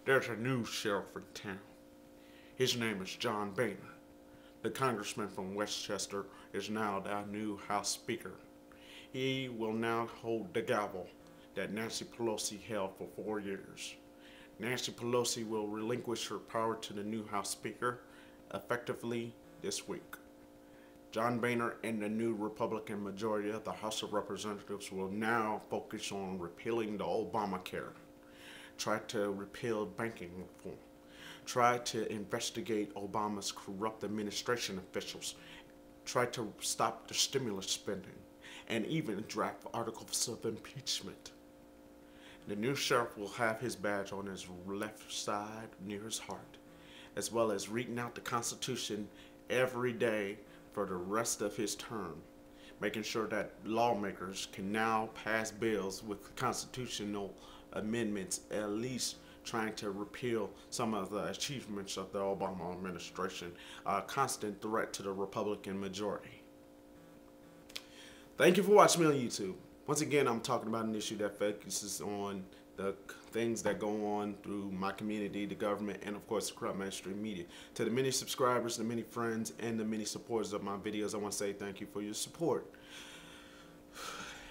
There's a new sheriff in town. His name is John Boehner. The congressman from Westchester is now our new House Speaker. He will now hold the gavel that Nancy Pelosi held for 4 years. Nancy Pelosi will relinquish her power to the new House Speaker effectively this week. John Boehner and the new Republican majority of the House of Representatives will now focus on repealing the Obamacare, try to repeal banking reform, try to investigate Obama's corrupt administration officials, try to stop the stimulus spending, and even draft articles of impeachment. The new sheriff will have his badge on his left side near his heart, as well as reading out the Constitution every day for the rest of his term, making sure that lawmakers can now pass bills with constitutional amendments, at least trying to repeal some of the achievements of the Obama administration, a constant threat to the Republican majority. Thank you for watching me on YouTube. Once again, I'm talking about an issue that focuses on the things that go on through my community, the government, and of course the corrupt mainstream media. To the many subscribers, the many friends, and the many supporters of my videos, I want to say thank you for your support.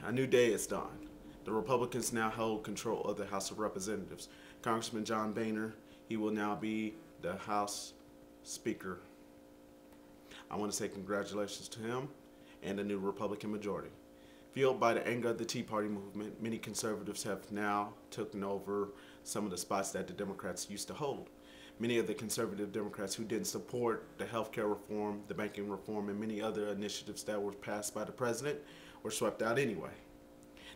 A new day is dawned. The Republicans now hold control of the House of Representatives. Congressman John Boehner, he will now be the House Speaker. I want to say congratulations to him and the new Republican majority. Fueled by the anger of the Tea Party movement, many conservatives have now taken over some of the spots that the Democrats used to hold. Many of the conservative Democrats who didn't support the health care reform, the banking reform, and many other initiatives that were passed by the president were swept out anyway.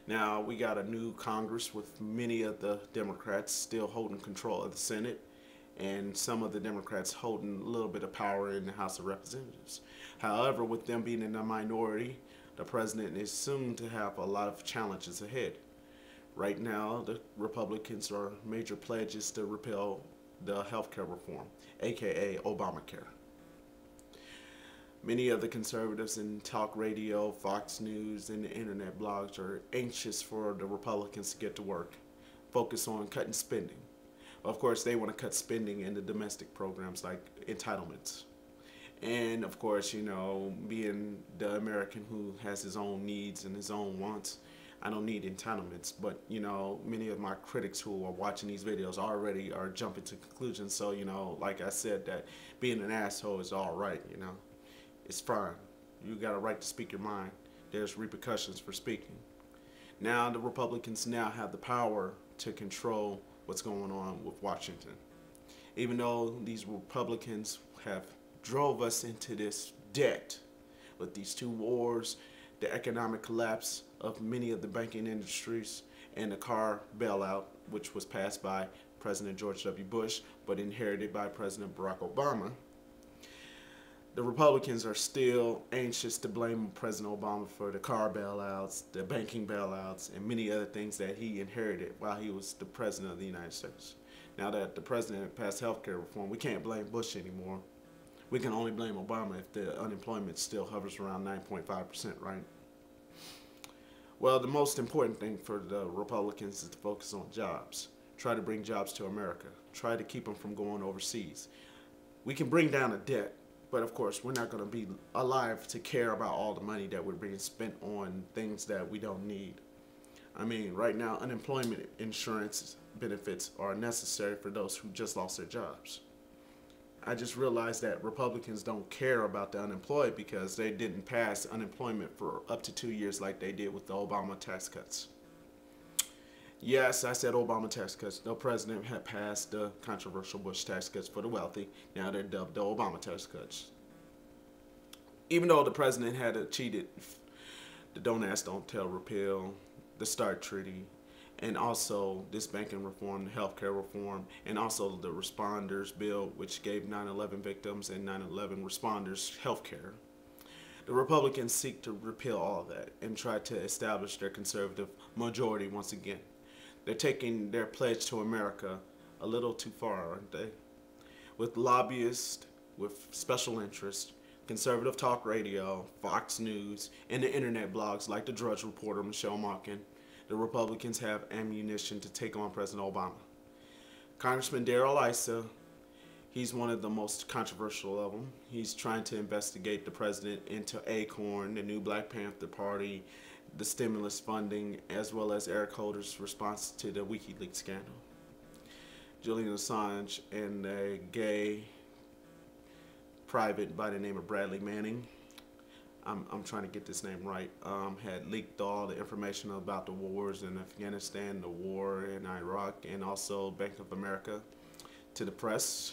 Now we got a new Congress with many of the Democrats still holding control of the Senate, and some of the Democrats holding a little bit of power in the House of Representatives. However, with them being in the minority, the president is soon to have a lot of challenges ahead. Right now, the Republicans are major pledges to repeal the health care reform, aka Obamacare. Many of the conservatives in talk radio, Fox News, and the internet blogs are anxious for the Republicans to get to work, focus on cutting spending. Of course, they want to cut spending in the domestic programs like entitlements. And of course, you know, being the American who has his own needs and his own wants, I don't need entitlements. But, you know, many of my critics who are watching these videos already are jumping to conclusions. So, you know, like I said, that being an asshole is all right, you know. It's fine. You got a right to speak your mind. There's repercussions for speaking. Now the Republicans now have the power to control what's going on with Washington. Even though these Republicans have drove us into this debt with these two wars, the economic collapse of many of the banking industries, and the car bailout, which was passed by President George W. Bush but inherited by President Barack Obama. The Republicans are still anxious to blame President Obama for the car bailouts, the banking bailouts, and many other things that he inherited while he was the President of the United States. Now that the President passed health care reform, we can't blame Bush anymore. We can only blame Obama if the unemployment still hovers around 9.5%, right? Well, the most important thing for the Republicans is to focus on jobs. Try to bring jobs to America. Try to keep them from going overseas. We can bring down the debt, but of course, we're not going to be alive to care about all the money that we're being spent on things that we don't need. I mean, right now, unemployment insurance benefits are necessary for those who just lost their jobs. I just realized that Republicans don't care about the unemployed because they didn't pass unemployment for up to 2 years like they did with the Obama tax cuts. Yes, I said Obama tax cuts. The president had passed the controversial Bush tax cuts for the wealthy. Now they're dubbed the Obama tax cuts. Even though the president had cheated the Don't Ask, Don't Tell repeal, the START Treaty, and also this banking reform, the health care reform, and also the responders bill, which gave 9/11 victims and 9/11 responders health care. The Republicans seek to repeal all of that and try to establish their conservative majority once again. They're taking their pledge to America a little too far, aren't they? With lobbyists, with special interests, conservative talk radio, Fox News, and the internet blogs like the Drudge reporter Michelle Malkin, the Republicans have ammunition to take on President Obama. Congressman Issa, he's one of the most controversial of them. He's trying to investigate the president into Acorn, the new Black Panther Party, the stimulus funding, as well as Eric Holder's response to the WikiLeaks scandal. Julian Assange and a gay private by the name of Bradley Manning, I'm trying to get this name right, had leaked all the information about the wars in Afghanistan, the war in Iraq, and also Bank of America to the press.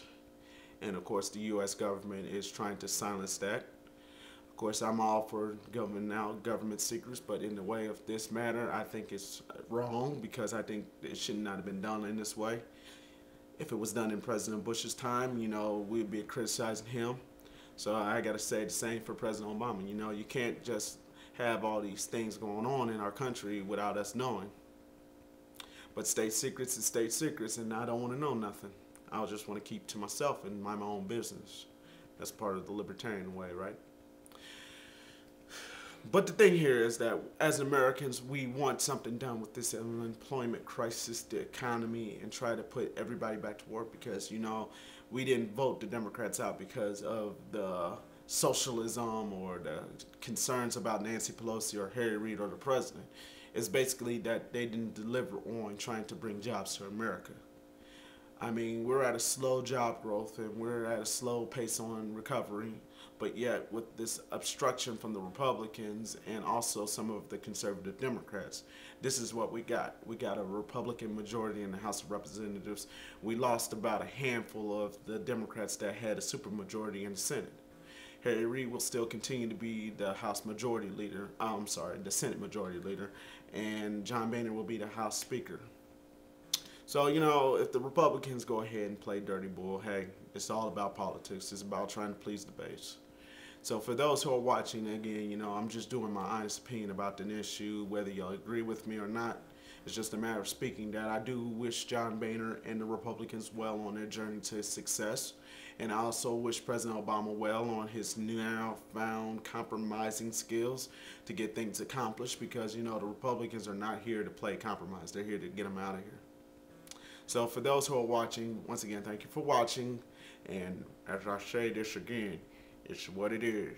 And of course the U.S. government is trying to silence that. Of course, I'm all for government secrets, but in the way of this matter, I think it's wrong, because I think it should not have been done in this way. If it was done in President Bush's time, we'd be criticizing him. So I got to say the same for President Obama. You can't just have all these things going on in our country without us knowing. But state secrets is state secrets, and I don't want to know nothing. I just want to keep to myself and mind my own business. That's part of the libertarian way, right? But the thing here is that as Americans, we want something done with this unemployment crisis, the economy, and try to put everybody back to work, because, we didn't vote the Democrats out because of the socialism or the concerns about Nancy Pelosi or Harry Reid or the president. It's basically that they didn't deliver on trying to bring jobs to America. I mean, we're at a slow job growth and we're at a slow pace on recovery, but yet with this obstruction from the Republicans and also some of the conservative Democrats, this is what we got. We got a Republican majority in the House of Representatives. We lost about a handful of the Democrats that had a supermajority in the Senate. Harry Reid will still continue to be the House Majority Leader, the Senate Majority Leader, and John Boehner will be the House Speaker. So, if the Republicans go ahead and play dirty bull, hey, it's all about politics. It's about trying to please the base. So for those who are watching, again, I'm just doing my honest opinion about the issue, whether y'all agree with me or not. It's just a matter of speaking that I do wish John Boehner and the Republicans well on their journey to success. And I also wish President Obama well on his now found compromising skills to get things accomplished, because, the Republicans are not here to play compromise. They're here to get them out of here. So for those who are watching, once again, thank you for watching. And as I say this again, it's what it is.